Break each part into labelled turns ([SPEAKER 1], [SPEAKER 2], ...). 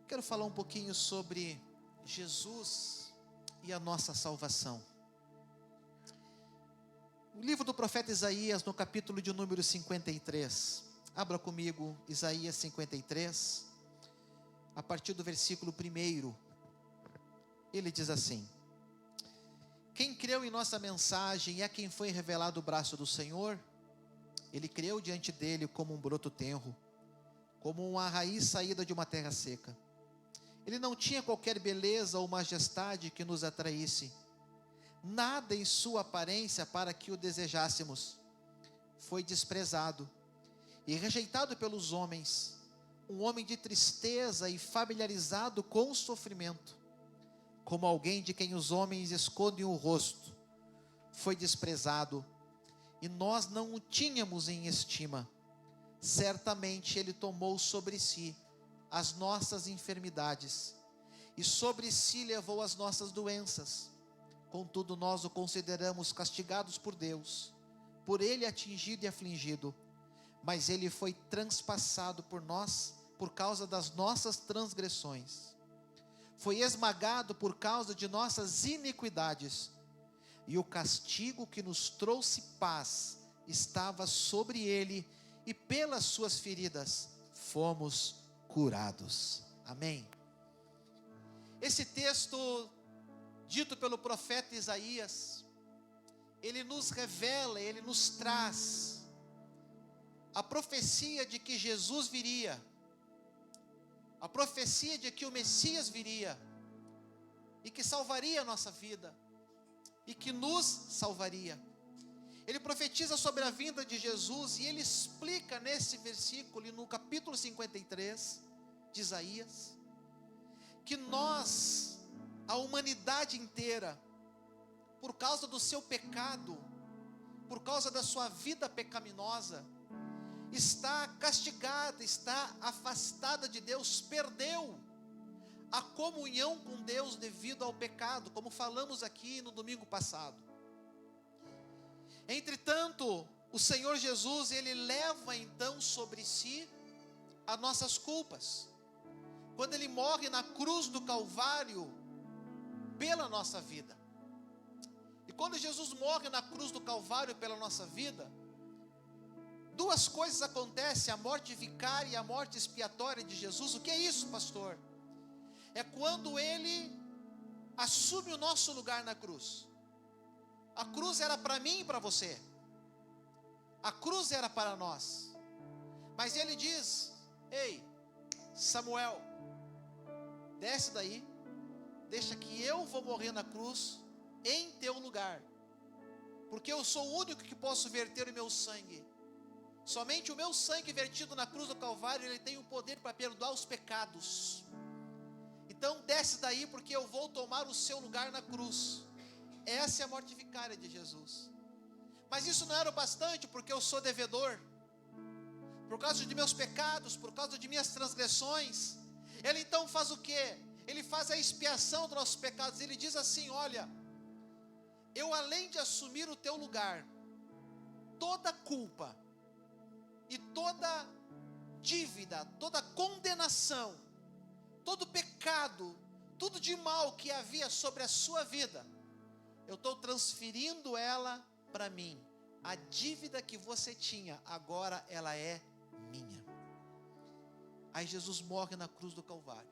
[SPEAKER 1] Quero falar um pouquinho sobre Jesus e a nossa salvação. O livro do profeta Isaías, no capítulo de número 53. Abra comigo Isaías 53, a partir do versículo 1. Ele diz assim: quem creu em nossa mensagem e a quem foi revelado o braço do Senhor, ele creu diante dele como um broto tenro, como uma raiz saída de uma terra seca. Ele não tinha qualquer beleza ou majestade que nos atraísse, nada em sua aparência para que o desejássemos. Foi desprezado e rejeitado pelos homens, um homem de tristeza e familiarizado com o sofrimento, como alguém de quem os homens escondem o rosto. Foi desprezado e nós não o tínhamos em estima. Certamente ele tomou sobre si as nossas enfermidades e sobre si levou as nossas doenças. Contudo, nós o consideramos castigados por Deus, por ele atingido e afligido. Mas ele foi transpassado por nós, por causa das nossas transgressões. Foi esmagado por causa de nossas iniquidades. E o castigo que nos trouxe paz estava sobre ele, e pelas suas feridas fomos curados. Amém. Esse texto, dito pelo profeta Isaías, ele nos revela, ele nos traz a profecia de que Jesus viria, a profecia de que o Messias viria, e que salvaria a nossa vida, e que nos salvaria. Ele profetiza sobre a vinda de Jesus, e ele explica nesse versículo, no capítulo 53 de Isaías, que nós, a humanidade inteira, por causa do seu pecado, por causa da sua vida pecaminosa, está castigada, está afastada de Deus, perdeu a comunhão com Deus devido ao pecado, como falamos aqui no domingo passado. Entretanto, o Senhor Jesus, ele leva então sobre si as nossas culpas, quando ele morre na cruz do Calvário pela nossa vida. E quando Jesus morre na cruz do Calvário pela nossa vida, duas coisas acontecem: a morte vicária e a morte expiatória de Jesus. O que é isso, pastor? É quando ele assume o nosso lugar na cruz. A cruz era para mim e para você, a cruz era para nós, mas ele diz: ei, Samuel, desce daí, deixa que eu vou morrer na cruz em teu lugar, porque eu sou o único que posso verter o meu sangue. Somente o meu sangue vertido na cruz do Calvário, ele tem o poder para perdoar os pecados. Então desce daí, porque eu vou tomar o seu lugar na cruz. Essa é a morte vicária de Jesus. Mas isso não era o bastante, porque eu sou devedor, por causa de meus pecados, por causa de minhas transgressões. Ele então faz o quê? Ele faz a expiação dos nossos pecados. Ele diz assim: olha, eu, além de assumir o teu lugar, toda culpa e toda dívida, toda condenação, todo pecado, tudo de mal que havia sobre a sua vida, eu estou transferindo ela para mim. A dívida que você tinha, agora ela é minha. Aí Jesus morre na cruz do Calvário.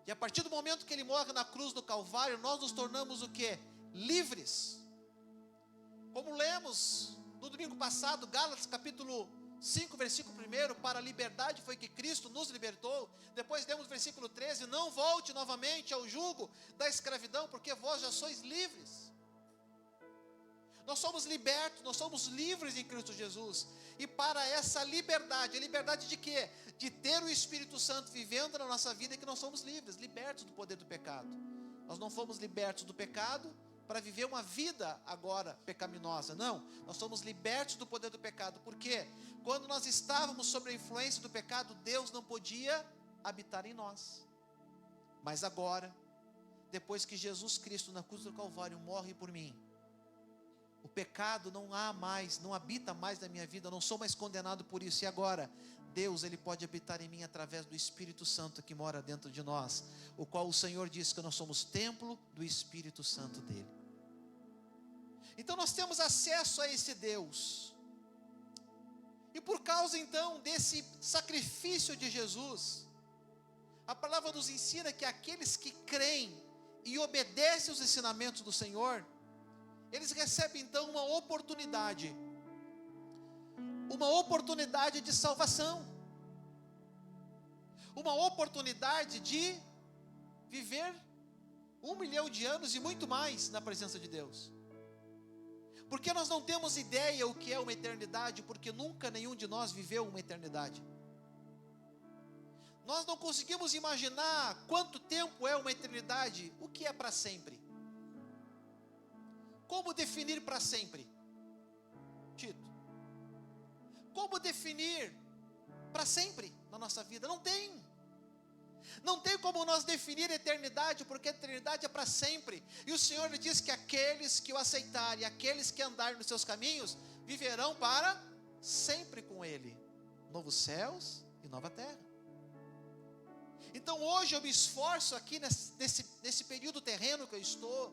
[SPEAKER 1] E a partir do momento que ele morre na cruz do Calvário, nós nos tornamos o quê? Livres. Como lemos no domingo passado, Gálatas capítulo 5, versículo 1, para a liberdade foi que Cristo nos libertou. Depois lemos o versículo 13, não volte novamente ao jugo da escravidão, porque vós já sois livres. Nós somos libertos, nós somos livres em Cristo Jesus. E para essa liberdade, a liberdade de quê? De ter o Espírito Santo vivendo na nossa vida, é que nós somos livres, libertos do poder do pecado. Nós não fomos libertos do pecado para viver uma vida agora pecaminosa, não. Nós somos libertos do poder do pecado. Por quê? Quando nós estávamos sob a influência do pecado, Deus não podia habitar em nós. Mas agora, depois que Jesus Cristo na cruz do Calvário morre por mim, o pecado não há mais, não habita mais na minha vida, eu não sou mais condenado por isso. E agora, Deus, Ele pode habitar em mim através do Espírito Santo que mora dentro de nós, o qual o Senhor diz que nós somos templo do Espírito Santo dEle. Então nós temos acesso a esse Deus, e por causa então desse sacrifício de Jesus, a palavra nos ensina que aqueles que creem e obedecem os ensinamentos do Senhor, eles recebem então uma oportunidade de salvação, uma oportunidade de viver 1 milhão de anos e muito mais na presença de Deus. Porque nós não temos ideia o que é uma eternidade, porque nunca nenhum de nós viveu uma eternidade. Nós não conseguimos imaginar quanto tempo é uma eternidade, o que é para sempre. Como definir para sempre? Tito, como definir para sempre na nossa vida? Não tem. Não tem como nós definir a eternidade, porque a eternidade é para sempre. E o Senhor diz que aqueles que o aceitarem, aqueles que andarem nos seus caminhos, viverão para sempre com Ele. Novos céus e nova terra. Então hoje eu me esforço aqui nesse período terreno que eu estou,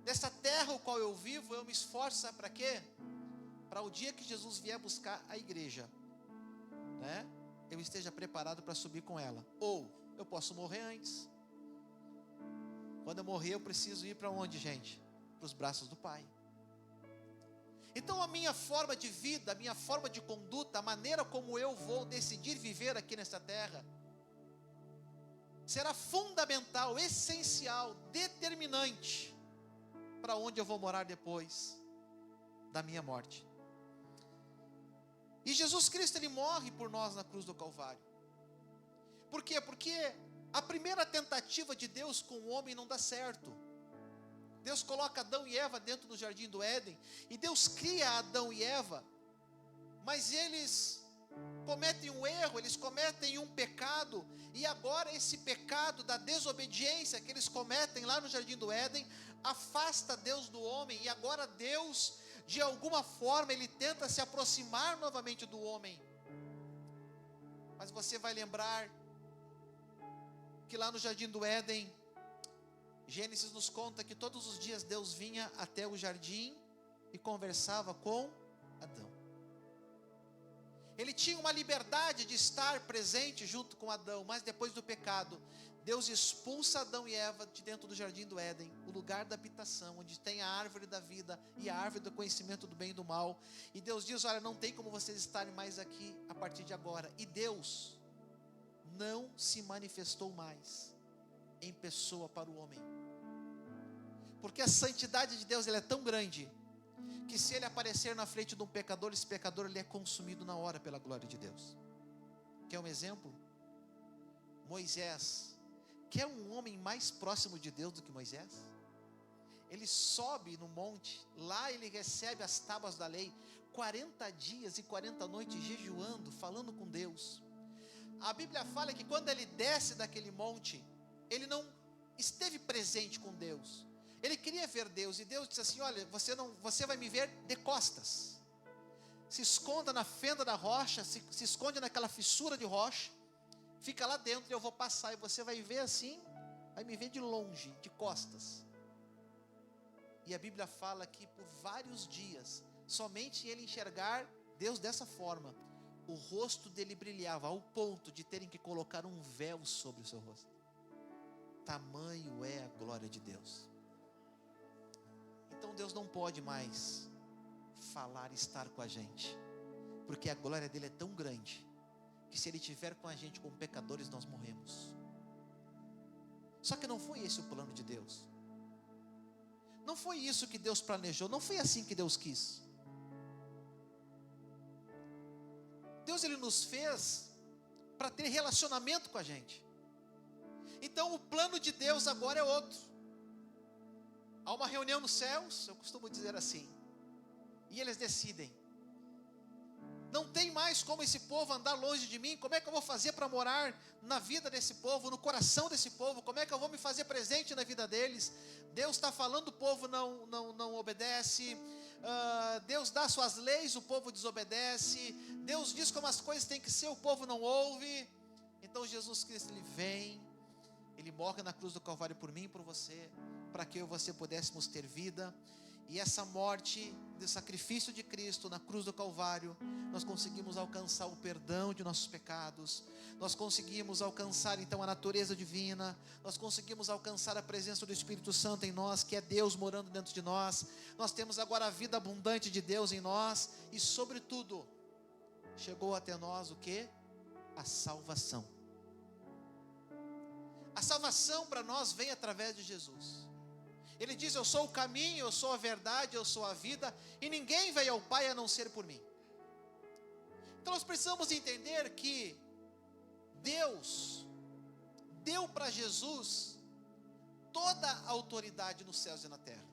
[SPEAKER 1] nessa terra o qual eu vivo, eu me esforço, sabe para quê? Para o dia que Jesus vier buscar a igreja, né? Eu esteja preparado para subir com ela. Ou eu posso morrer antes. Quando eu morrer, eu preciso ir para onde, gente? Para os braços do Pai. Então a minha forma de vida, a minha forma de conduta, a maneira como eu vou decidir viver aqui nesta terra, será fundamental, essencial, determinante para onde eu vou morar depois da minha morte. E Jesus Cristo, Ele morre por nós na cruz do Calvário. Por quê? Porque a primeira tentativa de Deus com o homem não dá certo. Deus coloca Adão e Eva dentro do jardim do Éden, e Deus cria Adão e Eva, mas eles cometem um erro, eles cometem um pecado, e agora esse pecado da desobediência que eles cometem lá no jardim do Éden, afasta Deus do homem, e agora Deus, de alguma forma, Ele tenta se aproximar novamente do homem. Mas você vai lembrar que lá no jardim do Éden, Gênesis nos conta que todos os dias Deus vinha até o jardim e conversava com Adão. Ele tinha uma liberdade de estar presente junto com Adão, mas depois do pecado, Deus expulsa Adão e Eva de dentro do jardim do Éden, o lugar da habitação, onde tem a árvore da vida e a árvore do conhecimento do bem e do mal. E Deus diz: olha, não tem como vocês estarem mais aqui a partir de agora. E Deus não se manifestou mais em pessoa para o homem, porque a santidade de Deus, ela é tão grande, que se Ele aparecer na frente de um pecador, esse pecador, ele é consumido na hora pela glória de Deus. Quer um exemplo? Moisés. Quer um homem mais próximo de Deus do que Moisés? Ele sobe no monte, lá ele recebe as tábuas da lei, 40 dias e 40 noites jejuando, falando com Deus. A Bíblia fala que quando ele desce daquele monte, ele não esteve presente com Deus. Ele queria ver Deus, e Deus disse assim: olha, você vai me ver de costas. Se esconda na fenda da rocha, se esconde naquela fissura de rocha, fica lá dentro e eu vou passar, e você vai ver assim, vai me ver de longe, de costas. E a Bíblia fala que por vários dias, somente ele enxergar Deus dessa forma, o rosto dele brilhava, ao ponto de terem que colocar um véu sobre o seu rosto. Tamanho é a glória de Deus. Então Deus não pode mais falar e estar com a gente, porque a glória dele é tão grande, que se Ele estiver com a gente como pecadores, nós morremos. Só que não foi esse o plano de Deus. Não foi isso que Deus planejou, não foi assim que Deus quis. Deus, Ele nos fez para ter relacionamento com a gente. Então o plano de Deus agora é outro. Há uma reunião nos céus, eu costumo dizer assim, e eles decidem: não tem mais como esse povo andar longe de mim. Como é que eu vou fazer para morar na vida desse povo, no coração desse povo? Como é que eu vou me fazer presente na vida deles? Deus está falando, o povo não obedece. Deus dá suas leis, o povo desobedece, Deus diz como as coisas têm que ser, o povo não ouve. Então Jesus Cristo, Ele vem, Ele morre na cruz do Calvário por mim e por você, para que eu e você pudéssemos ter vida. E essa morte, do sacrifício de Cristo na cruz do Calvário, nós conseguimos alcançar o perdão de nossos pecados, nós conseguimos alcançar então a natureza divina, nós conseguimos alcançar a presença do Espírito Santo em nós, que é Deus morando dentro de nós. Nós temos agora a vida abundante de Deus em nós, e sobretudo, chegou até nós o que? A salvação. A salvação para nós vem através de Jesus. Ele diz: eu sou o caminho, eu sou a verdade, eu sou a vida, e ninguém veio ao Pai a não ser por mim. Então nós precisamos entender que Deus deu para Jesus toda a autoridade nos céus e na terra.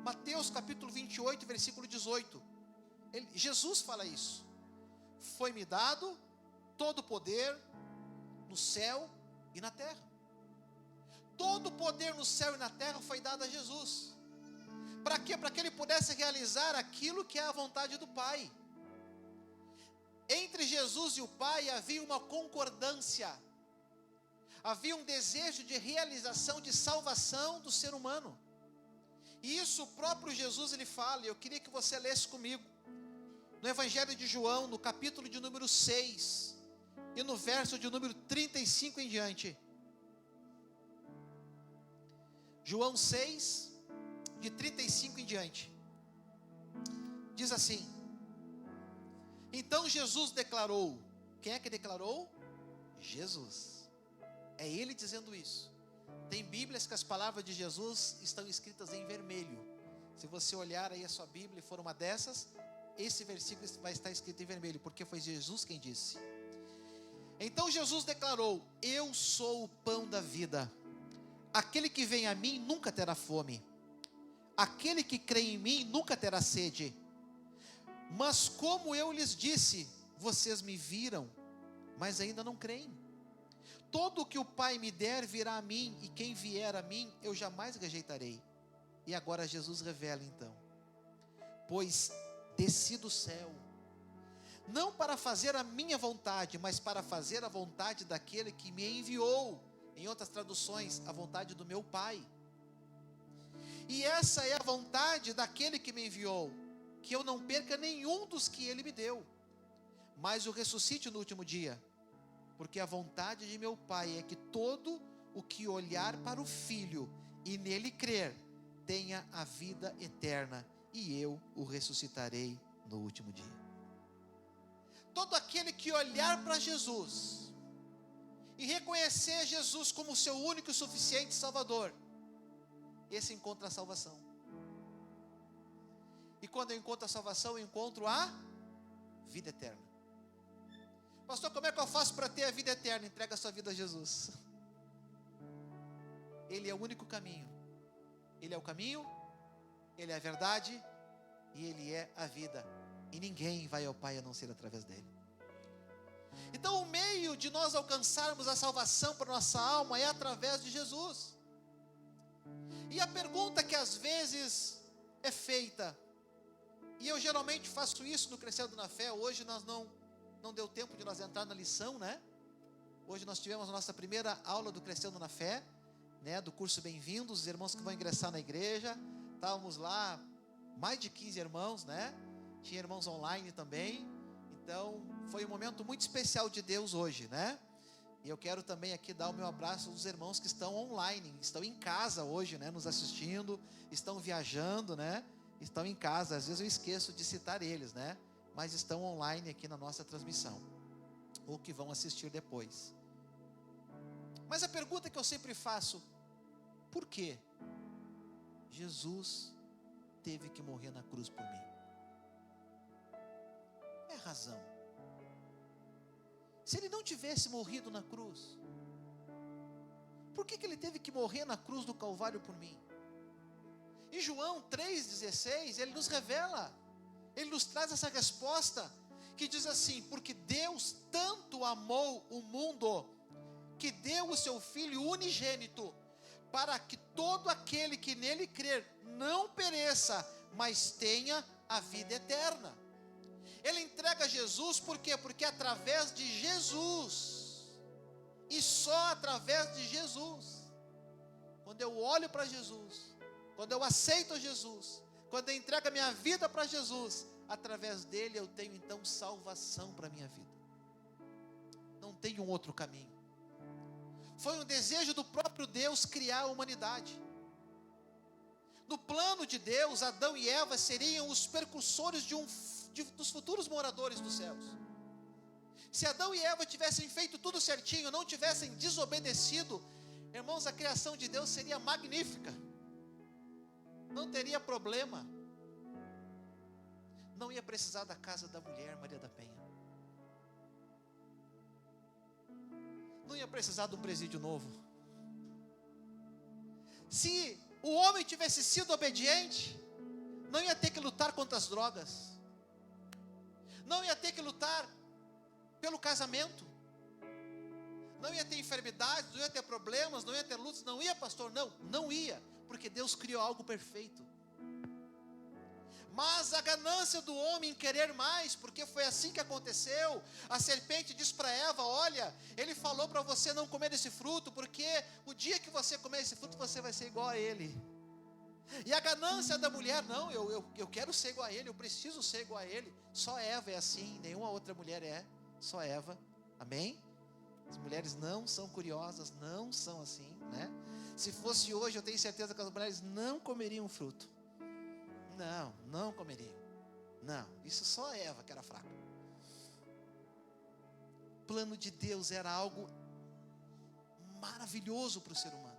[SPEAKER 1] Mateus capítulo 28, versículo 18. Jesus fala isso: foi-me dado todo o poder no céu e na terra. Todo o poder no céu e na terra foi dado a Jesus. Para quê? Para que Ele pudesse realizar aquilo que é a vontade do Pai. Entre Jesus e o Pai havia uma concordância, havia um desejo de realização, de salvação do ser humano. E isso o próprio Jesus Ele fala, e eu queria que você lesse comigo, no Evangelho de João, no capítulo de número 6, e no verso de número 35 em diante. João 6, de 35 em diante, diz assim: então Jesus declarou. Quem é que declarou? Jesus. É Ele dizendo isso. Tem Bíblias que as palavras de Jesus estão escritas em vermelho. Se você olhar aí a sua Bíblia e for uma dessas, esse versículo vai estar escrito em vermelho, porque foi Jesus quem disse. Então Jesus declarou: eu sou o pão da vida. Aquele que vem a mim nunca terá fome. Aquele que crê em mim nunca terá sede. Mas como eu lhes disse, vocês me viram, mas ainda não creem. Todo o que o Pai me der virá a mim, e quem vier a mim, eu jamais rejeitarei. E agora Jesus revela então: pois desci do céu, não para fazer a minha vontade, mas para fazer a vontade daquele que me enviou. Em outras traduções, a vontade do meu Pai. E essa é a vontade daquele que me enviou, que eu não perca nenhum dos que Ele me deu, mas o ressuscite no último dia. Porque a vontade de meu Pai é que todo o que olhar para o Filho e nele crer, tenha a vida eterna, e eu o ressuscitarei no último dia. Todo aquele que olhar para Jesus e reconhecer Jesus como seu único e suficiente Salvador, esse encontra a salvação. E quando eu encontro a salvação, eu encontro a vida eterna. Pastor, como é que eu faço para ter a vida eterna? Entrega a sua vida a Jesus. Ele é o único caminho. Ele é o caminho, Ele é a verdade e Ele é a vida. E ninguém vai ao Pai a não ser através dEle. Então o meio de nós alcançarmos a salvação para nossa alma é através de Jesus. E a pergunta que às vezes é feita, e eu geralmente faço isso no Crescendo na Fé. Hoje nós não deu tempo de nós entrar na lição, né? Hoje nós tivemos a nossa primeira aula do Crescendo na Fé, né? Do curso Bem-vindos, os irmãos que vão ingressar na igreja. Estávamos lá, mais de 15 irmãos, né? Tinha irmãos online também. Então, foi um momento muito especial de Deus hoje, né? E eu quero também aqui dar o meu abraço aos irmãos que estão online, estão em casa hoje, né? Nos assistindo, estão viajando, né? Estão em casa. Às vezes eu esqueço de citar eles, né? Mas estão online aqui na nossa transmissão, ou que vão assistir depois. Mas a pergunta que eu sempre faço: por que Jesus teve que morrer na cruz por mim? É razão. Se Ele não tivesse morrido na cruz, por que Ele teve que morrer na cruz do Calvário por mim? Em João 3,16, Ele nos revela, Ele nos traz essa resposta, que diz assim: porque Deus tanto amou o mundo, que deu o seu Filho unigênito, para que todo aquele que nele crer não pereça, mas tenha a vida eterna. Ele entrega Jesus por quê? Porque através de Jesus, e só através de Jesus, quando eu olho para Jesus, quando eu aceito Jesus, quando eu entrego a minha vida para Jesus, através dele eu tenho então salvação para a minha vida. Não tem um outro caminho. Foi um desejo do próprio Deus criar a humanidade. No plano de Deus, Adão e Eva seriam os precursores dos futuros moradores dos céus. Se Adão e Eva tivessem feito tudo certinho, não tivessem desobedecido, irmãos, a criação de Deus seria magnífica. Não teria problema. Não ia precisar da casa da mulher, Maria da Penha. Não ia precisar de um presídio novo. Se o homem tivesse sido obediente, não ia ter que lutar contra as drogas. Não ia ter que lutar pelo casamento. Não ia ter enfermidades, não ia ter problemas, não ia ter lutas. Não ia, pastor? Não ia. Porque Deus criou algo perfeito. Mas a ganância do homem em querer mais, porque foi assim que aconteceu. A serpente diz para Eva: olha, ele falou para você não comer esse fruto, porque o dia que você comer esse fruto, você vai ser igual a ele. E a ganância da mulher: não, eu quero ser igual a ele, eu preciso ser igual a ele. Só Eva é assim, nenhuma outra mulher é, só Eva, amém? As mulheres não são curiosas, não são assim, né? Se fosse hoje, eu tenho certeza que as mulheres não comeriam fruto. Não comeriam. Não, isso só a Eva que era fraca. O plano de Deus era algo maravilhoso para o ser humano.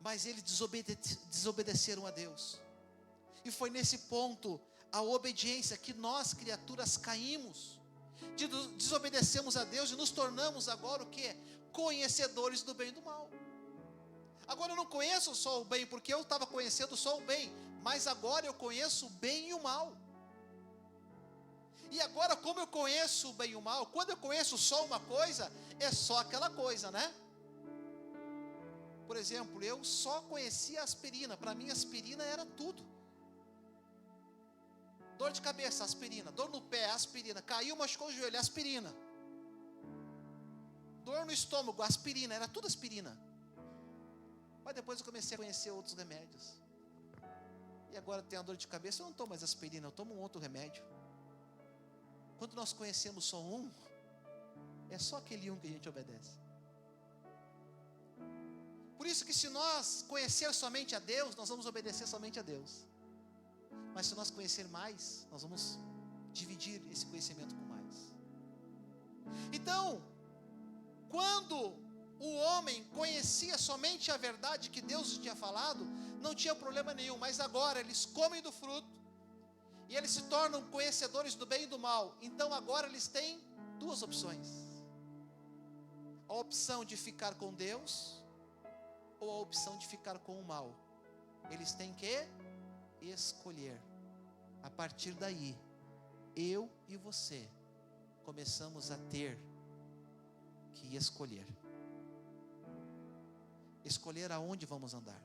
[SPEAKER 1] Mas eles desobedeceram a Deus. E foi nesse ponto, a obediência, que nós, criaturas, caímos. Desobedecemos a Deus e nos tornamos agora o quê? Conhecedores do bem e do mal. Agora eu não conheço só o bem, porque eu estava conhecendo só o bem. Mas agora eu conheço o bem e o mal. E agora, como eu conheço o bem e o mal, quando eu conheço só uma coisa, é só aquela coisa, né? Por exemplo, eu só conhecia aspirina. Para mim, aspirina era tudo. Dor de cabeça, aspirina. Dor no pé, aspirina. Caiu, machucou o joelho, aspirina. Dor no estômago, aspirina. Era tudo aspirina. Mas depois eu comecei a conhecer outros remédios. E agora tem a dor de cabeça, eu não tomo mais aspirina, eu tomo um outro remédio. Quando nós conhecemos só um, é só aquele um que a gente obedece. Por isso que se nós conhecer somente a Deus, nós vamos obedecer somente a Deus. Mas se nós conhecer mais, nós vamos dividir esse conhecimento com mais. Então, quando o homem conhecia somente a verdade que Deus tinha falado, não tinha problema nenhum. Mas agora eles comem do fruto e eles se tornam conhecedores do bem e do mal. Então agora eles têm duas opções: a opção de ficar com Deus ou a opção de ficar com o mal. Eles têm que escolher. A partir daí, eu e você começamos a ter que escolher. Escolher aonde vamos andar.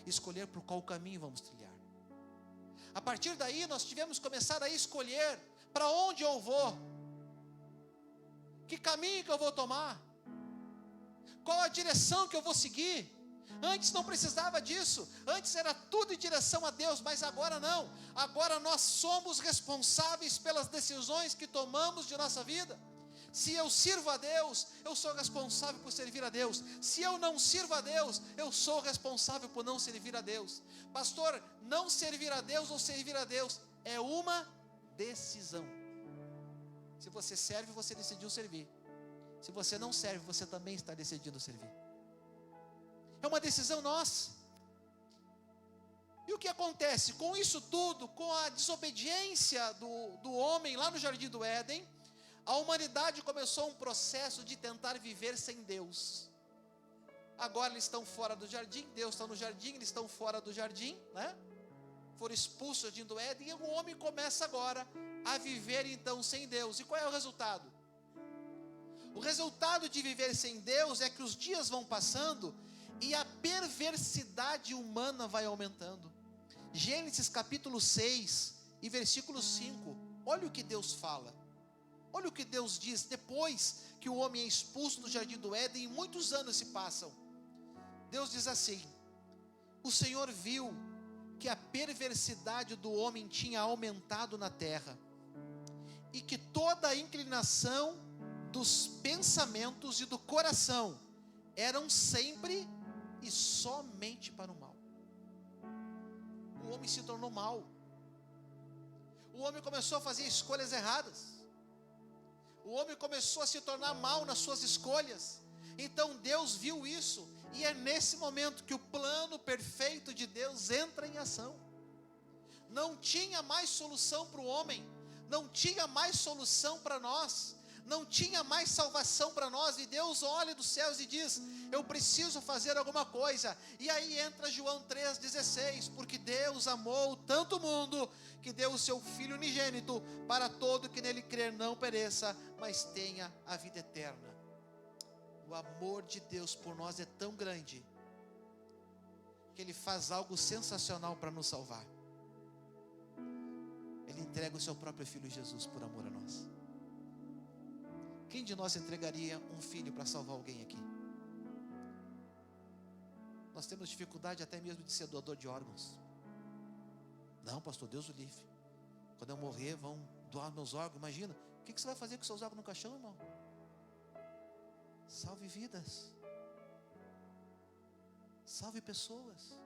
[SPEAKER 1] Escolher por qual caminho vamos trilhar. A partir daí nós tivemos que começar a escolher para onde eu vou. Que caminho que eu vou tomar. Qual a direção que eu vou seguir. Antes não precisava disso. Antes era tudo em direção a Deus, mas agora não. Agora nós somos responsáveis pelas decisões que tomamos de nossa vida. Se eu sirvo a Deus, eu sou responsável por servir a Deus. Se eu não sirvo a Deus, eu sou responsável por não servir a Deus. Pastor, não servir a Deus ou servir a Deus é uma decisão. Se você serve, você decidiu servir. Se você não serve, você também está decidindo servir. É uma decisão nossa. E o que acontece? Com isso tudo, com a desobediência do homem lá no Jardim do Éden, a humanidade começou um processo de tentar viver sem Deus. Agora eles estão fora do jardim, Deus está no jardim, eles estão fora do jardim, né? Foram expulsos do jardim do Éden, e o homem começa agora a viver então sem Deus. E qual é o resultado? O resultado de viver sem Deus é que os dias vão passando e a perversidade humana vai aumentando. Gênesis capítulo 6 e versículo 5, olha o que Deus fala, olha o que Deus diz, depois que o homem é expulso do jardim do Éden, e muitos anos se passam. Deus diz assim: o Senhor viu que a perversidade do homem tinha aumentado na terra, e que toda a inclinação dos pensamentos e do coração eram sempre e somente para o mal. O homem se tornou mau. O homem começou a fazer escolhas erradas. O homem começou a se tornar mau nas suas escolhas. Então Deus viu isso, e é nesse momento que o plano perfeito de Deus entra em ação. Não tinha mais solução para o homem, não tinha mais solução para nós, não tinha mais salvação para nós, e Deus olha dos céus e diz: eu preciso fazer alguma coisa. E aí entra João 3,16, porque Deus amou tanto o mundo, que deu o seu Filho unigênito, para todo que nele crer não pereça, mas tenha a vida eterna. O amor de Deus por nós é tão grande, que Ele faz algo sensacional para nos salvar. Ele entrega o seu próprio Filho Jesus por amor a nós. Quem de nós entregaria um filho para salvar alguém aqui? Nós temos dificuldade até mesmo de ser doador de órgãos. Não, pastor, Deus o livre. Quando eu morrer, vão doar meus órgãos. Imagina, o que você vai fazer com seus órgãos no caixão, irmão? Salve vidas. Salve pessoas.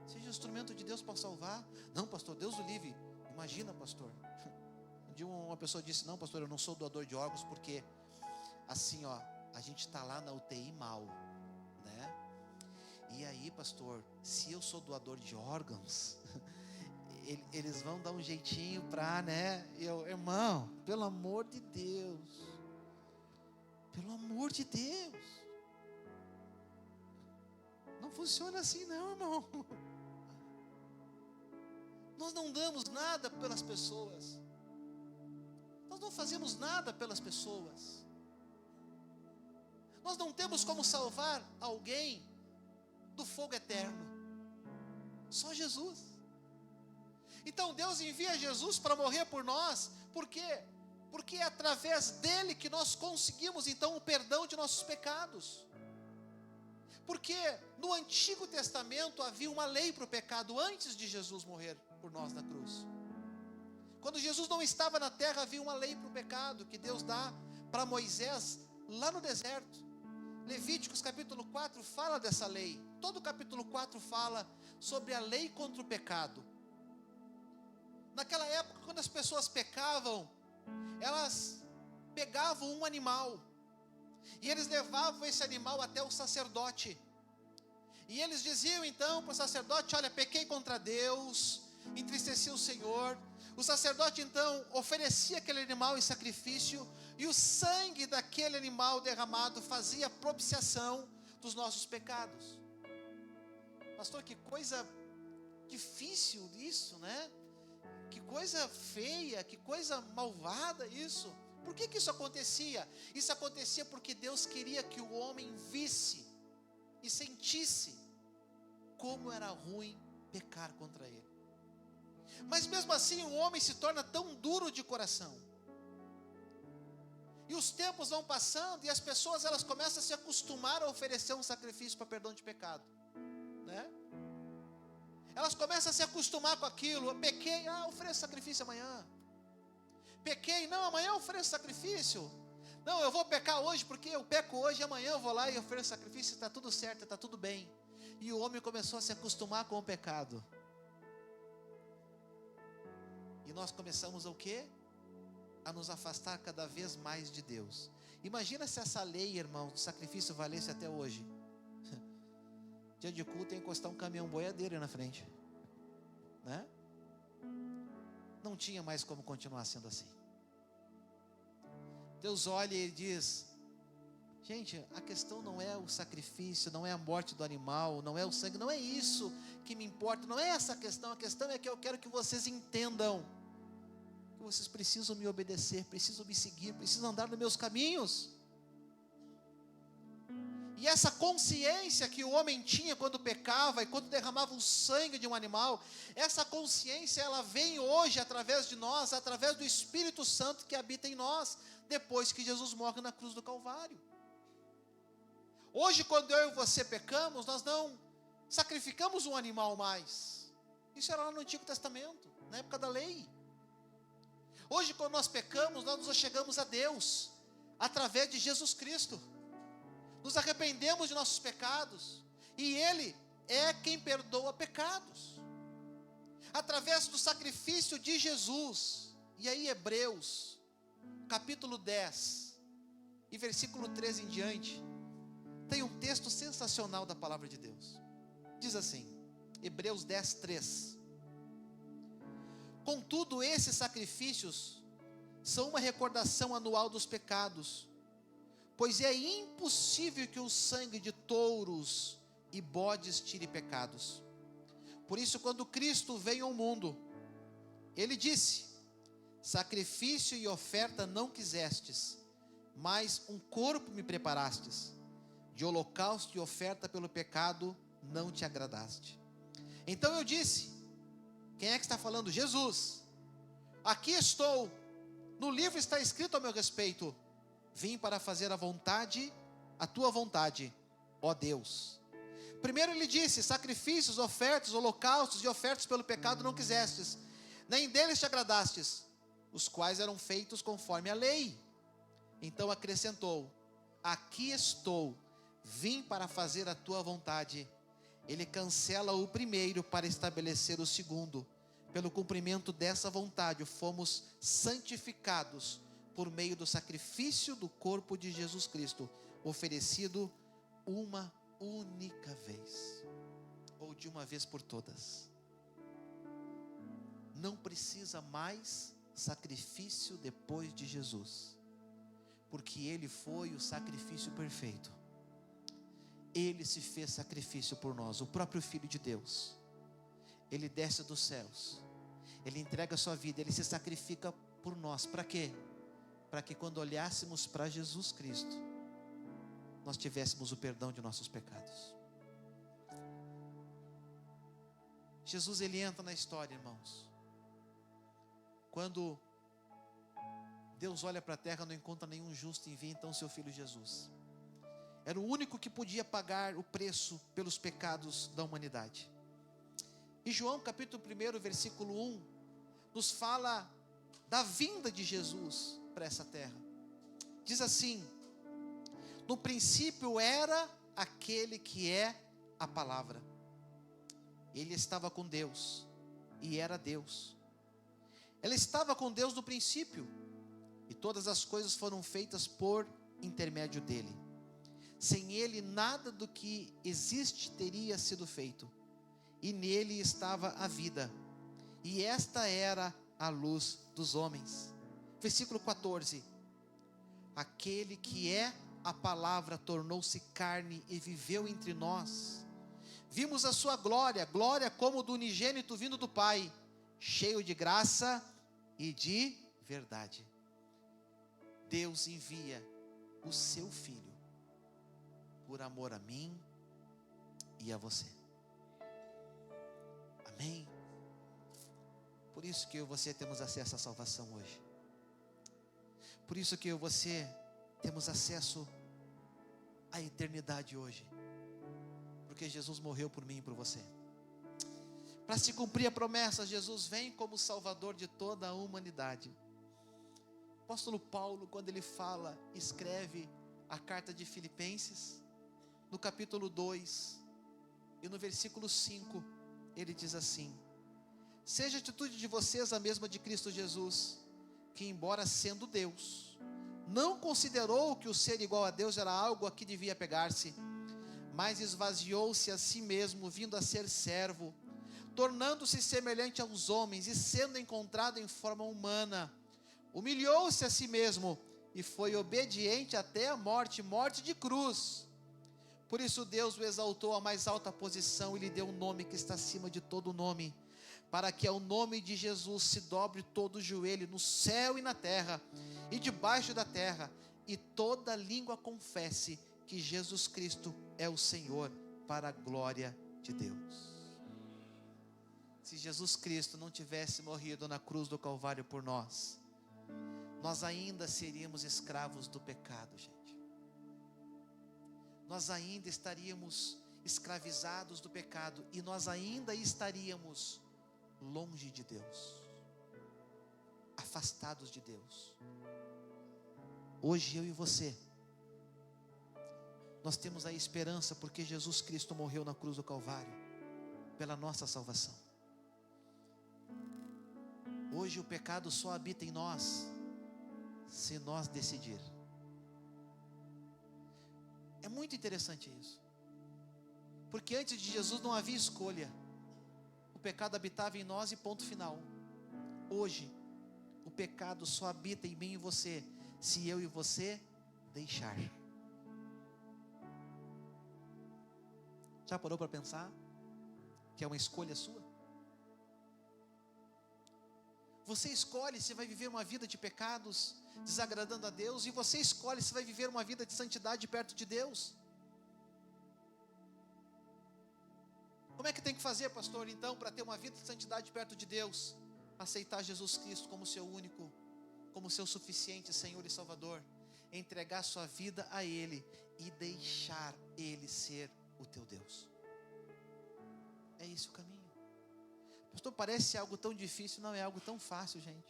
[SPEAKER 1] Seja instrumento de Deus para salvar. Não, pastor, Deus o livre. Imagina, pastor. Um dia uma pessoa disse: não, pastor, eu não sou doador de órgãos, porque assim, ó, a gente está lá na UTI mal, né? E aí, pastor, se eu sou doador de órgãos, eles vão dar um jeitinho para, né? Irmão, pelo amor de Deus, pelo amor de Deus, não funciona assim não, irmão. Nós não damos nada pelas pessoas, nós não fazemos nada pelas pessoas, nós não temos como salvar alguém do fogo eterno, só Jesus. Então Deus envia Jesus para morrer por nós. Por quê? Porque é através dele que nós conseguimos então o perdão de nossos pecados. Porque no Antigo Testamento havia uma lei para o pecado antes de Jesus morrer por nós na cruz. Quando Jesus não estava na terra, havia uma lei para o pecado que Deus dá para Moisés lá no deserto. Levíticos capítulo 4 fala dessa lei. Todo o capítulo 4 fala sobre a lei contra o pecado. Naquela época, quando as pessoas pecavam, elas pegavam um animal e eles levavam esse animal até o sacerdote. E eles diziam então para o sacerdote: olha, pequei contra Deus, entristeci o Senhor. O sacerdote então oferecia aquele animal em sacrifício, e o sangue daquele animal derramado fazia propiciação dos nossos pecados. Pastor, que coisa difícil isso, né? Que coisa feia, que coisa malvada isso. Por que isso acontecia? Isso acontecia porque Deus queria que o homem visse e sentisse como era ruim pecar contra Ele. Mas mesmo assim o homem se torna tão duro de coração. E os tempos vão passando e as pessoas elas começam a se acostumar a oferecer um sacrifício para perdão de pecado, né? Elas começam a se acostumar com aquilo. Eu pequei, ofereço sacrifício amanhã. Pequei, não, amanhã eu ofereço sacrifício. Não, eu vou pecar hoje porque eu peco hoje, e amanhã eu vou lá e ofereço sacrifício, está tudo certo, está tudo bem. E o homem começou a se acostumar com o pecado. E nós começamos o quê? A nos afastar cada vez mais de Deus. Imagina se essa lei, irmão, do sacrifício valesse até hoje. Dia de culto, encostar um caminhão boiadeiro aí na frente, né? Não tinha mais como continuar sendo assim. Deus olha e Ele diz: gente, a questão não é o sacrifício, não é a morte do animal, não é o sangue, não é isso que me importa, não é essa a questão é que eu quero que vocês entendam que vocês precisam me obedecer, precisam me seguir, precisam andar nos meus caminhos. E essa consciência que o homem tinha quando pecava e quando derramava o sangue de um animal, essa consciência ela vem hoje através de nós, através do Espírito Santo que habita em nós, depois que Jesus morre na cruz do Calvário. Hoje, quando eu e você pecamos, nós não sacrificamos um animal mais. Isso era lá no Antigo Testamento, na época da lei. Hoje, quando nós pecamos, nós nos achegamos a Deus através de Jesus Cristo. Nos arrependemos de nossos pecados e Ele é quem perdoa pecados. Através do sacrifício de Jesus. E aí Hebreus, capítulo 10, e versículo 13 em diante, tem um texto sensacional da palavra de Deus. Diz assim, Hebreus 10, 3. Contudo, esses sacrifícios são uma recordação anual dos pecados, pois é impossível que o sangue de touros e bodes tire pecados. Por isso, quando Cristo veio ao mundo, Ele disse: sacrifício e oferta não quisestes, mas um corpo me preparastes. De holocausto e oferta pelo pecado não te agradaste. Então eu disse, quem é que está falando? Jesus. Aqui estou, no livro está escrito a meu respeito: vim para fazer a tua vontade, ó Deus. Primeiro ele disse: sacrifícios, ofertas, holocaustos e ofertas pelo pecado não quisestes, nem deles te agradastes, os quais eram feitos conforme a lei. Então acrescentou: aqui estou, vim para fazer a tua vontade. Ele cancela o primeiro para estabelecer o segundo. Pelo cumprimento dessa vontade, fomos santificados por meio do sacrifício do corpo de Jesus Cristo, oferecido uma única vez, ou de uma vez por todas. Não precisa mais sacrifício depois de Jesus, porque Ele foi o sacrifício perfeito. Ele se fez sacrifício por nós, o próprio Filho de Deus. Ele desce dos céus, Ele entrega a sua vida, Ele se sacrifica por nós. Para quê? Para que quando olhássemos para Jesus Cristo, nós tivéssemos o perdão de nossos pecados. Jesus, Ele entra na história, irmãos. Quando Deus olha para a terra, não encontra nenhum justo, envia então seu Filho Jesus. Era o único que podia pagar o preço pelos pecados da humanidade. E João capítulo 1, versículo 1, nos fala da vinda de Jesus para essa terra. Diz assim: no princípio era aquele que é a palavra. Ele estava com Deus e era Deus. Ele estava com Deus no princípio, e todas as coisas foram feitas por intermédio dele. Sem ele, nada do que existe teria sido feito. E nele estava a vida, e esta era a luz dos homens. Versículo 14. Aquele que é a palavra tornou-se carne e viveu entre nós. Vimos a sua glória, glória como do unigênito vindo do Pai, cheio de graça e de verdade. Deus envia o seu Filho por amor a mim e a você. Amém? Por isso que eu e você temos acesso à salvação hoje. Por isso que eu e você temos acesso à eternidade hoje. Porque Jesus morreu por mim e por você. Para se cumprir a promessa, Jesus vem como Salvador de toda a humanidade. O apóstolo Paulo, quando ele escreve a carta de Filipenses, no capítulo 2, e no versículo 5, ele diz assim: seja a atitude de vocês a mesma de Cristo Jesus, que embora sendo Deus, não considerou que o ser igual a Deus era algo a que devia pegar-se, mas esvaziou-se a si mesmo, vindo a ser servo, tornando-se semelhante aos homens, e sendo encontrado em forma humana, humilhou-se a si mesmo, e foi obediente até a morte, morte de cruz. Por isso Deus o exaltou à mais alta posição, e lhe deu um nome que está acima de todo nome, para que ao nome de Jesus se dobre todo o joelho, no céu e na terra, e debaixo da terra, e toda língua confesse que Jesus Cristo é o Senhor, para a glória de Deus. Se Jesus Cristo não tivesse morrido na cruz do Calvário por nós, nós ainda seríamos escravos do pecado, gente. Nós ainda estaríamos escravizados do pecado, e nós ainda estaríamos longe de Deus, afastados de Deus. Hoje eu e você, nós temos a esperança, porque Jesus Cristo morreu na cruz do Calvário pela nossa salvação. Hoje o pecado só habita em nós se nós decidir. É muito interessante isso, porque antes de Jesus não havia escolha. O pecado habitava em nós e ponto final. Hoje o pecado só habita em mim e você, se eu e você deixar. Já parou para pensar que é uma escolha sua? Você escolhe se vai viver uma vida de pecados, desagradando a Deus, e você escolhe se vai viver uma vida de santidade perto de Deus. Como é que tem que fazer, pastor, então, para ter uma vida de santidade perto de Deus? Aceitar Jesus Cristo como seu único, como seu suficiente Senhor e Salvador, entregar sua vida a Ele e deixar Ele ser o teu Deus. É esse o caminho. Pastor, parece algo tão difícil. Não, é algo tão fácil, gente.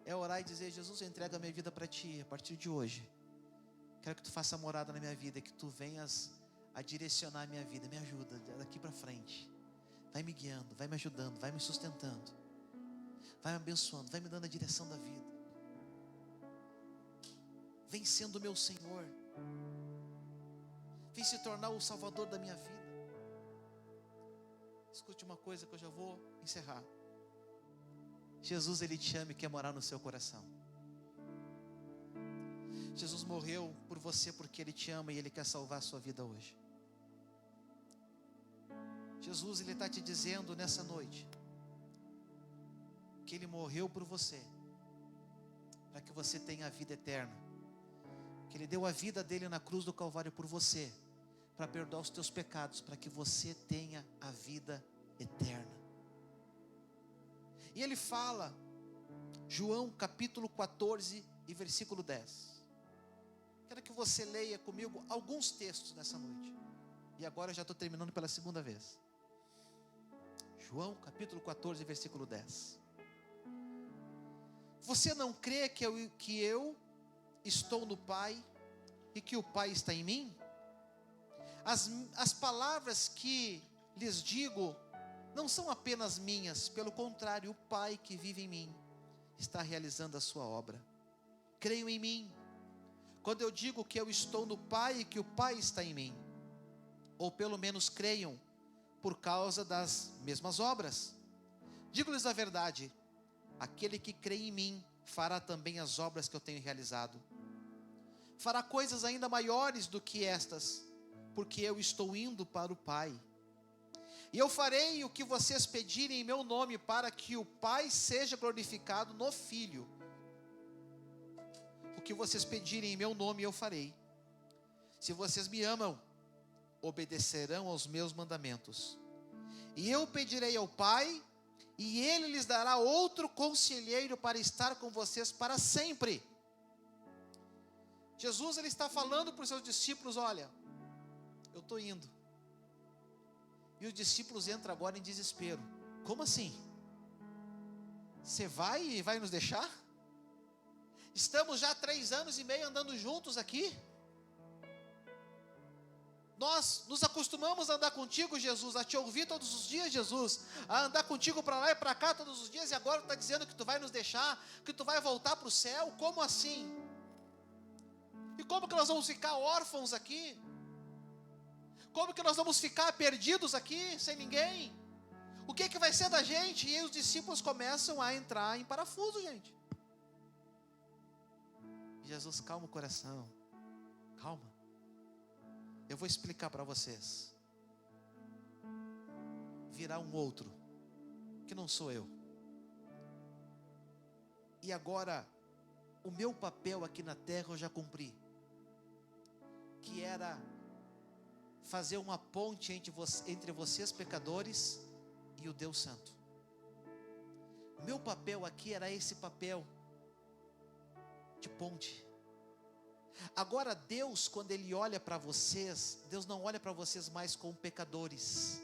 [SPEAKER 1] É orar e dizer: Jesus, eu entrego a minha vida para Ti, a partir de hoje. Quero que Tu faça morada na minha vida, que Tu venhas a direcionar a minha vida. Me ajuda daqui para frente. Vai me guiando, vai me ajudando, vai me sustentando, vai me abençoando, vai me dando a direção da vida. Vem sendo o meu Senhor. Vem se tornar o Salvador da minha vida. Escute uma coisa que eu já vou encerrar. Jesus, Ele te ama e quer morar no seu coração. Jesus morreu por você porque Ele te ama e Ele quer salvar a sua vida hoje. Jesus, Ele está te dizendo nessa noite que Ele morreu por você, para que você tenha a vida eterna. Que Ele deu a vida dEle na cruz do Calvário por você, para perdoar os teus pecados, para que você tenha a vida eterna. E Ele fala, João capítulo 14 e versículo 10. Quero que você leia comigo alguns textos nessa noite. E agora eu já estou terminando pela segunda vez. João capítulo 14, versículo 10. Você não crê que eu estou no Pai e que o Pai está em mim? As palavras que lhes digo não são apenas minhas, pelo contrário, o Pai que vive em mim está realizando a sua obra. Creiam em mim quando eu digo que eu estou no Pai e que o Pai está em mim, ou pelo menos creiam por causa das mesmas obras. Digo-lhes a verdade: aquele que crê em mim fará também as obras que eu tenho realizado. Fará coisas ainda maiores do que estas, porque eu estou indo para o Pai. E eu farei o que vocês pedirem em meu nome, para que o Pai seja glorificado no Filho. O que vocês pedirem em meu nome eu farei. Se vocês me amam, obedecerão aos meus mandamentos. E eu pedirei ao Pai, e Ele lhes dará outro conselheiro para estar com vocês para sempre. Jesus, Ele está falando para os seus discípulos: olha, eu estou indo. E os discípulos entram agora em desespero. Como assim? Você vai e vai nos deixar? Estamos já 3 anos e meio andando juntos aqui. Nós nos acostumamos a andar contigo, Jesus, a te ouvir todos os dias, Jesus, a andar contigo para lá e para cá todos os dias, e agora tu está dizendo que tu vai nos deixar, que tu vai voltar para o céu? Como assim? E como que nós vamos ficar órfãos aqui? Como que nós vamos ficar perdidos aqui, sem ninguém? O que que vai ser da gente? E aí os discípulos começam a entrar em parafuso, gente. Jesus, calma o coração, calma. Eu vou explicar para vocês. Virá um outro, que não sou eu. E agora, o meu papel aqui na terra eu já cumpri. que era fazer uma ponte entre vocês pecadores e o Deus Santo. Meu papel aqui era esse papel de ponte. Agora Deus, quando Ele olha para vocês, Deus não olha para vocês mais como pecadores,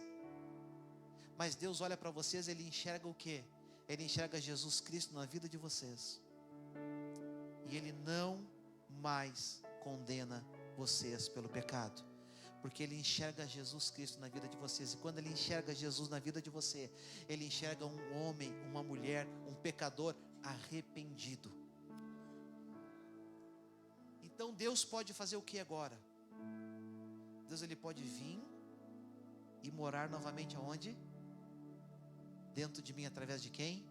[SPEAKER 1] mas Deus olha para vocês, Ele enxerga o quê? Ele enxerga Jesus Cristo na vida de vocês, e Ele não mais condena vocês pelo pecado, porque Ele enxerga Jesus Cristo na vida de vocês. E quando Ele enxerga Jesus na vida de você, Ele enxerga um homem, uma mulher, um pecador arrependido. Então Deus pode fazer o que agora? Deus, Ele pode vir e morar novamente aonde? Dentro de mim, através de quem?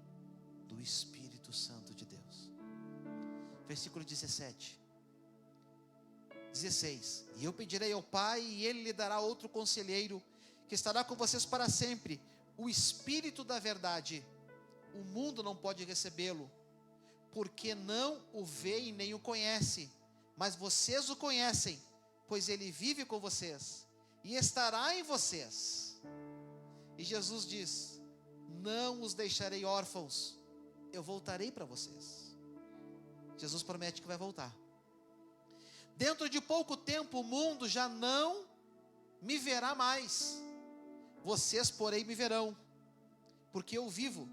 [SPEAKER 1] Do Espírito Santo de Deus. Versículo 16. E eu pedirei ao Pai, e Ele lhe dará outro conselheiro, que estará com vocês para sempre, o Espírito da verdade. O mundo não pode recebê-lo, porque não o vê e nem o conhece, mas vocês o conhecem, pois Ele vive com vocês, e estará em vocês. E Jesus diz: não os deixarei órfãos, eu voltarei para vocês. Jesus promete que vai voltar. Dentro de pouco tempo o mundo já não me verá mais, vocês porém me verão, porque eu vivo,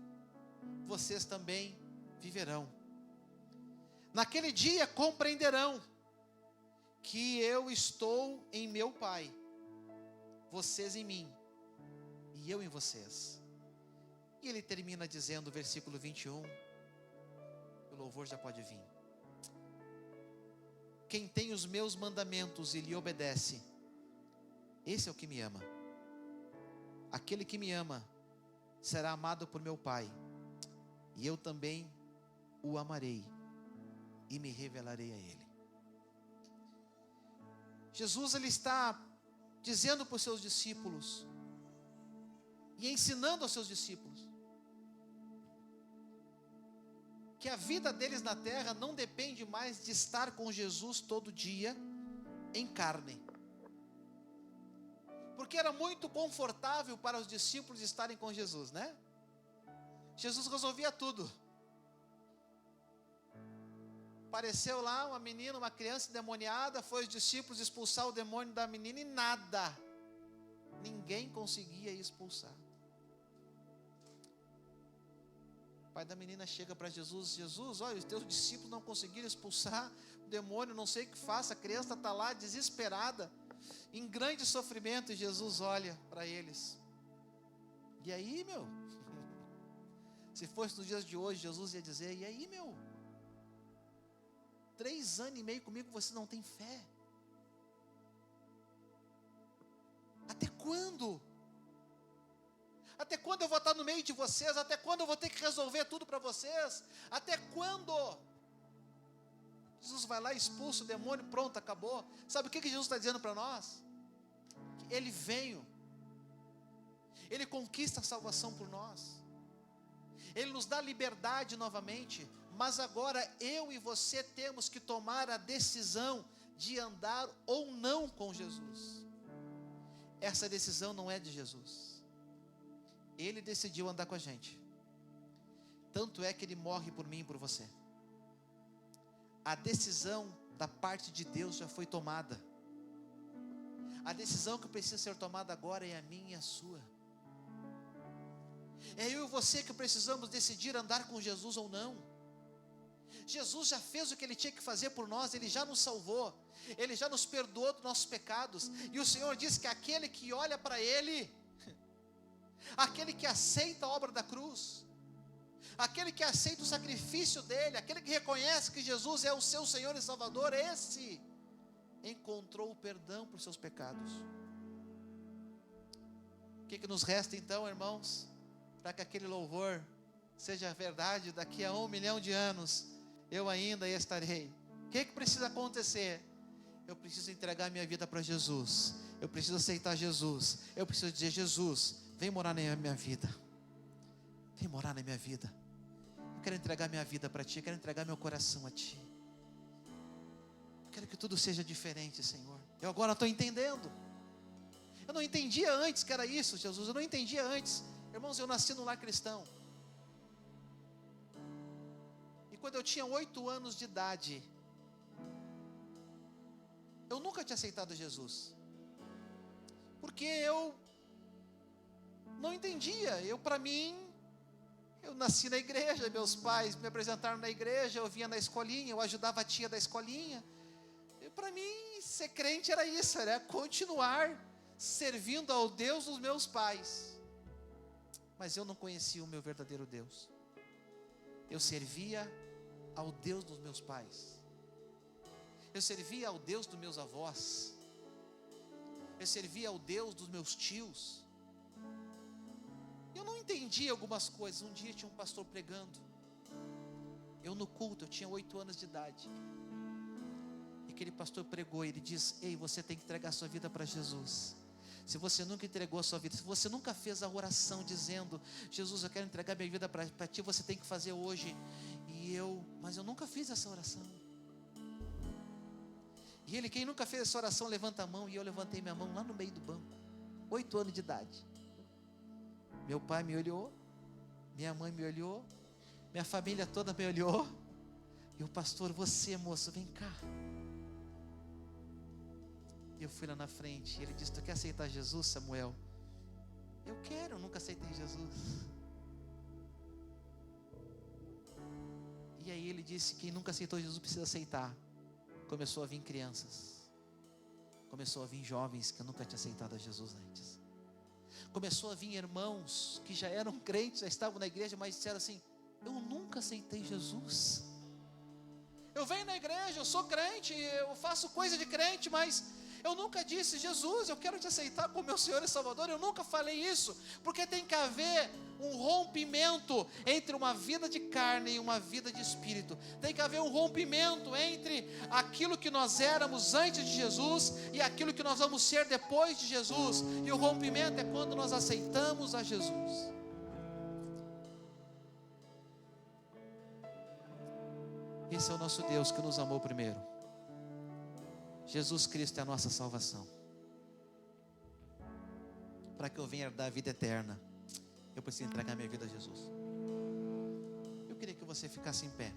[SPEAKER 1] vocês também viverão. Naquele dia compreenderão que eu estou em meu Pai, vocês em mim, e eu em vocês. E ele termina dizendo, versículo 21, o louvor já pode vir: quem tem os meus mandamentos e lhe obedece, esse é o que me ama. Aquele que me ama será amado por meu Pai, e eu também o amarei e me revelarei a ele. Jesus, ele está dizendo para os seus discípulos e ensinando aos seus discípulos que a vida deles na terra não depende mais de estar com Jesus todo dia em carne, porque era muito confortável para os discípulos estarem com Jesus, né? Jesus resolvia tudo. Apareceu lá uma menina, uma criança endemoniada, foi os discípulos expulsar o demônio da menina e nada, ninguém conseguia expulsar. O pai da menina chega para Jesus: Jesus, olha, os teus discípulos não conseguiram expulsar o demônio, não sei o que faça, a criança está lá desesperada, em grande sofrimento. E Jesus olha para eles: e aí, meu? Se fosse nos dias de hoje, Jesus ia dizer: e aí, meu? 3 anos e meio comigo, você não tem fé? Até quando? Até quando eu vou estar no meio de vocês? Até quando eu vou ter que resolver tudo para vocês? Até quando? Jesus vai lá, expulsa o demônio, pronto, acabou. Sabe o que Jesus está dizendo para nós? Que Ele veio, Ele conquista a salvação por nós, Ele nos dá liberdade novamente, mas agora eu e você temos que tomar a decisão de andar ou não com Jesus. Essa decisão não é de Jesus, Ele decidiu andar com a gente, tanto é que Ele morre por mim e por você. A decisão da parte de Deus já foi tomada. A decisão que precisa ser tomada agora é a minha e a sua. É eu e você que precisamos decidir andar com Jesus ou não. Jesus já fez o que Ele tinha que fazer por nós, Ele já nos salvou, Ele já nos perdoou dos nossos pecados, e o Senhor diz que aquele que olha para Ele, aquele que aceita a obra da cruz, aquele que aceita o sacrifício dEle, aquele que reconhece que Jesus é o seu Senhor e Salvador, esse encontrou o perdão por seus pecados. O que nos resta então, irmãos, para que aquele louvor seja verdade? Daqui a 1 milhão de anos eu ainda estarei. O que precisa acontecer? Eu preciso entregar minha vida para Jesus, eu preciso aceitar Jesus, eu preciso dizer: Jesus, vem morar na minha vida, vem morar na minha vida. Eu quero entregar minha vida para Ti, eu quero entregar meu coração a Ti. Quero que tudo seja diferente, Senhor. Eu agora estou entendendo. Eu não entendia antes que era isso, Jesus. Eu não entendia antes. Irmãos, eu nasci num lar cristão. E quando eu tinha 8 anos de idade, eu nunca tinha aceitado Jesus. Porque eu não entendia. Para mim, eu nasci na igreja, meus pais me apresentaram na igreja, eu vinha na escolinha, eu ajudava a tia da escolinha. Para mim, ser crente era isso, era continuar servindo ao Deus dos meus pais. Mas eu não conhecia o meu verdadeiro Deus. Eu servia ao Deus dos meus pais. Eu servia ao Deus dos meus avós. Eu servia ao Deus dos meus tios. Eu não entendia algumas coisas. Um dia tinha um pastor pregando. Eu no culto, eu tinha 8 anos de idade. E aquele pastor pregou, ele diz: ei, você tem que entregar a sua vida para Jesus. Se você nunca entregou a sua vida, se você nunca fez a oração dizendo: Jesus, eu quero entregar minha vida para ti, você tem que fazer hoje. Mas eu nunca fiz essa oração. E ele, quem nunca fez essa oração, levanta a mão. E eu levantei minha mão lá no meio do banco, 8 anos de idade. Meu pai me olhou, minha mãe me olhou, minha família toda me olhou. E o pastor: você, moço, vem cá. E eu fui lá na frente, e ele disse: tu quer aceitar Jesus, Samuel? Eu quero, eu nunca aceitei Jesus. E aí ele disse: quem nunca aceitou Jesus precisa aceitar. Começou a vir crianças, começou a vir jovens que eu nunca tinha aceitado a Jesus antes. Começou a vir irmãos que já eram crentes, já estavam na igreja, mas disseram assim: eu nunca aceitei Jesus. Eu venho na igreja, eu sou crente, eu faço coisa de crente, mas eu nunca disse: Jesus, eu quero te aceitar como meu Senhor e Salvador. Eu nunca falei isso, porque tem que haver um rompimento entre uma vida de carne e uma vida de espírito. Tem que haver um rompimento entre aquilo que nós éramos antes de Jesus e aquilo que nós vamos ser depois de Jesus. E o rompimento é quando nós aceitamos a Jesus. Esse é o nosso Deus que nos amou primeiro. Jesus Cristo é a nossa salvação. Para que eu venha dar a vida eterna, eu preciso entregar minha vida a Jesus. Eu queria que você ficasse em pé.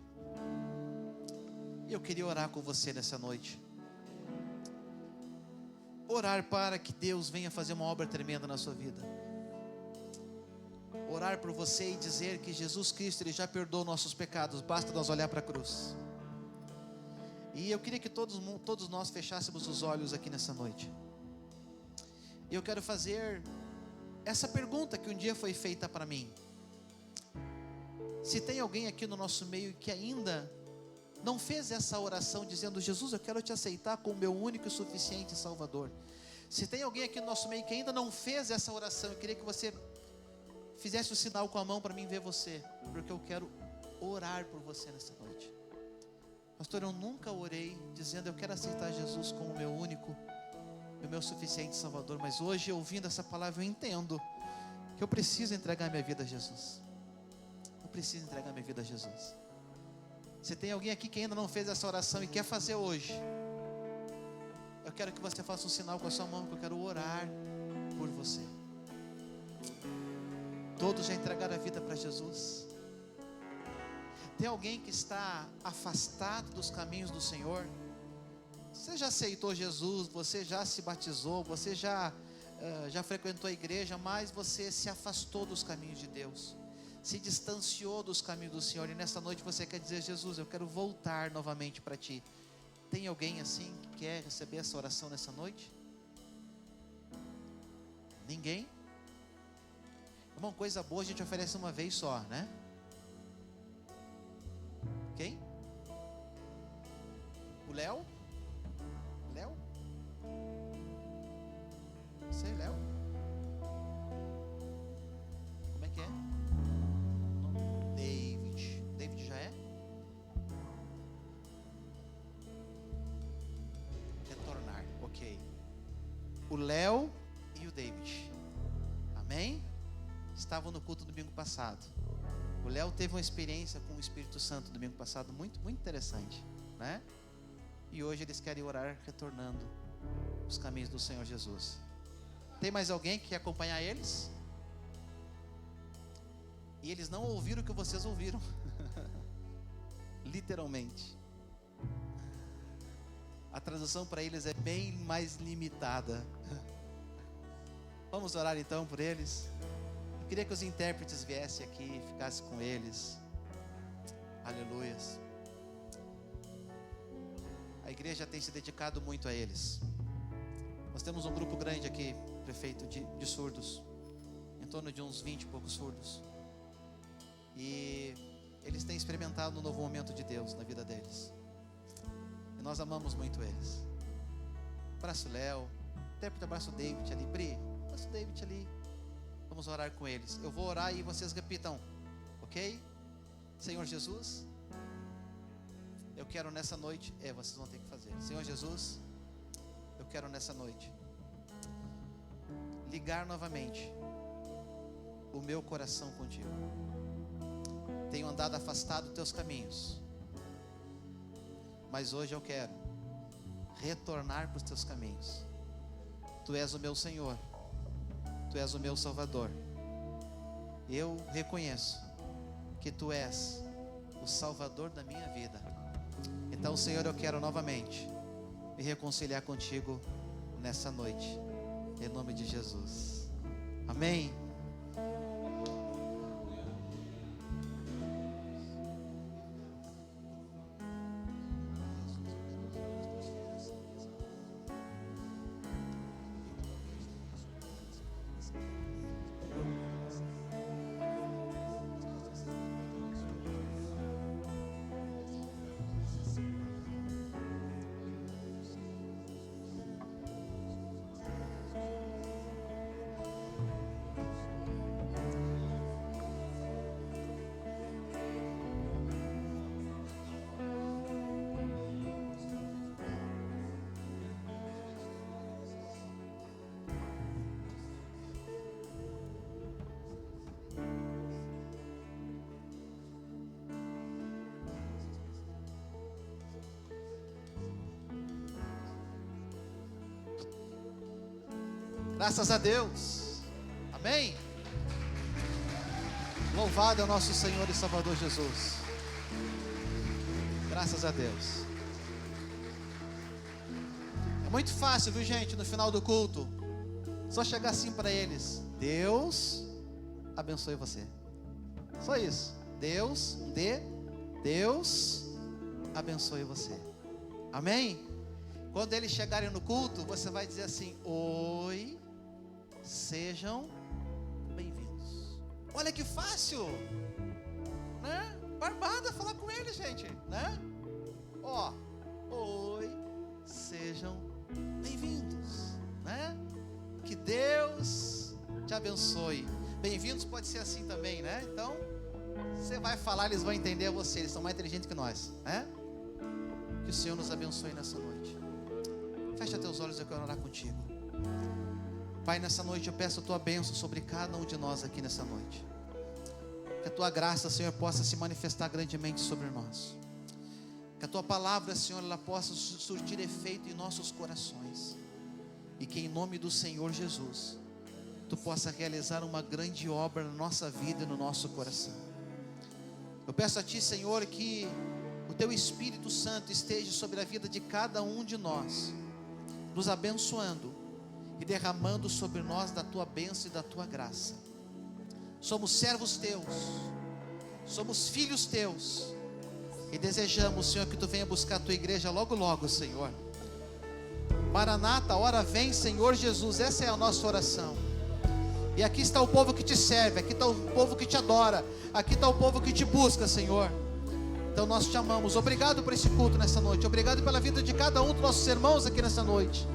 [SPEAKER 1] E eu queria orar com você nessa noite. Orar para que Deus venha fazer uma obra tremenda na sua vida. Orar por você e dizer que Jesus Cristo, Ele já perdoou nossos pecados. Basta nós olhar para a cruz. E eu queria que todos nós fechássemos os olhos aqui nessa noite. E eu quero fazer essa pergunta que um dia foi feita para mim. Se tem alguém aqui no nosso meio que ainda não fez essa oração dizendo: Jesus, eu quero te aceitar como meu único e suficiente Salvador. Se tem alguém aqui no nosso meio que ainda não fez essa oração, eu queria que você fizesse o sinal com a mão para mim ver você, porque eu quero orar por você nessa noite. Pastor, eu nunca orei dizendo: eu quero aceitar Jesus como meu único e o meu suficiente Salvador. Mas hoje, ouvindo essa palavra, eu entendo que eu preciso entregar minha vida a Jesus. Eu preciso entregar minha vida a Jesus. Se tem alguém aqui que ainda não fez essa oração e quer fazer hoje, eu quero que você faça um sinal com a sua mão, que eu quero orar por você. Todos já entregaram a vida para Jesus? Tem alguém que está afastado dos caminhos do Senhor? Você já aceitou Jesus, você já se batizou, você já frequentou a igreja, mas você se afastou dos caminhos de Deus, se distanciou dos caminhos do Senhor, e nessa noite você quer dizer: Jesus, eu quero voltar novamente para Ti. Tem alguém assim que quer receber essa oração nessa noite? Ninguém? Uma coisa boa a gente oferece uma vez só, né? Quem? O Léo? Léo? Sei, Léo? Como é que é? David. David já é? Retornar, ok. O Léo e o David. Amém? Estavam no culto domingo passado. O Léo teve uma experiência com o Espírito Santo domingo passado muito, muito interessante, né? E hoje eles querem orar retornando os caminhos do Senhor Jesus. Tem mais alguém que quer acompanhar eles? E eles não ouviram o que vocês ouviram. Literalmente. A tradução para eles é bem mais limitada. Vamos orar então por eles. Eu queria que os intérpretes viessem aqui e ficassem com eles. Aleluias. A igreja tem se dedicado muito a eles. Nós temos um grupo grande aqui, prefeito, de surdos. Em torno de uns 20 e poucos surdos. E eles têm experimentado um novo momento de Deus na vida deles. E nós amamos muito eles. Abraço Léo, intérprete, abraço David ali. Bri, abraço David ali. Vamos orar com eles. Eu vou orar e vocês repitam, ok? Senhor Jesus, eu quero nessa noite, vocês vão ter que fazer. Senhor Jesus, eu quero nessa noite ligar novamente o meu coração contigo. Tenho andado afastado dos teus caminhos, mas hoje eu quero retornar para os teus caminhos. Tu és o meu Senhor, Tu és o meu Salvador. Eu reconheço que Tu és o Salvador da minha vida. Então, Senhor, eu quero novamente me reconciliar contigo nessa noite, em nome de Jesus. Amém. Graças a Deus. Amém. Louvado é o nosso Senhor e Salvador Jesus. Graças a Deus. É muito fácil, viu, gente? No final do culto, só chegar assim para eles: Deus abençoe você. Só isso. Deus abençoe você. Amém? Quando eles chegarem no culto, você vai dizer assim: oi, sejam bem-vindos. Olha que fácil, né? Barbada falar com eles, gente, né? Ó, oi, sejam bem-vindos, né? Que Deus te abençoe. Bem-vindos pode ser assim também, né? Então, você vai falar, eles vão entender você. Eles são mais inteligentes que nós, né? Que o Senhor nos abençoe nessa noite. Fecha teus olhos, eu quero orar contigo. Pai, nessa noite eu peço a tua bênção sobre cada um de nós aqui nessa noite. Que a tua graça, Senhor, possa se manifestar grandemente sobre nós. Que a tua palavra, Senhor, ela possa surtir efeito em nossos corações. E que em nome do Senhor Jesus, tu possa realizar uma grande obra na nossa vida e no nosso coração. Eu peço a ti, Senhor, que o teu Espírito Santo esteja sobre a vida de cada um de nós, nos abençoando e derramando sobre nós da tua bênção e da tua graça. Somos servos teus, somos filhos teus, e desejamos, Senhor, que tu venha buscar a tua igreja logo logo, Senhor. Maranata, hora vem, Senhor Jesus. Essa é a nossa oração. E aqui está o povo que te serve, aqui está o povo que te adora, aqui está o povo que te busca, Senhor. Então nós te amamos. Obrigado por esse culto nessa noite. Obrigado pela vida de cada um dos nossos irmãos aqui nessa noite.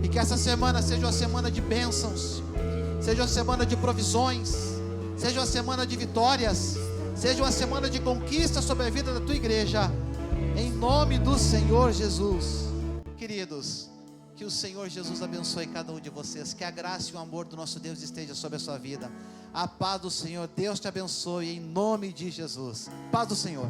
[SPEAKER 1] E que essa semana seja uma semana de bênçãos, seja uma semana de provisões, seja uma semana de vitórias, seja uma semana de conquista sobre a vida da tua igreja, em nome do Senhor Jesus. Queridos, que o Senhor Jesus abençoe cada um de vocês. Que a graça e o amor do nosso Deus esteja sobre a sua vida. A paz do Senhor, Deus te abençoe em nome de Jesus. Paz do Senhor.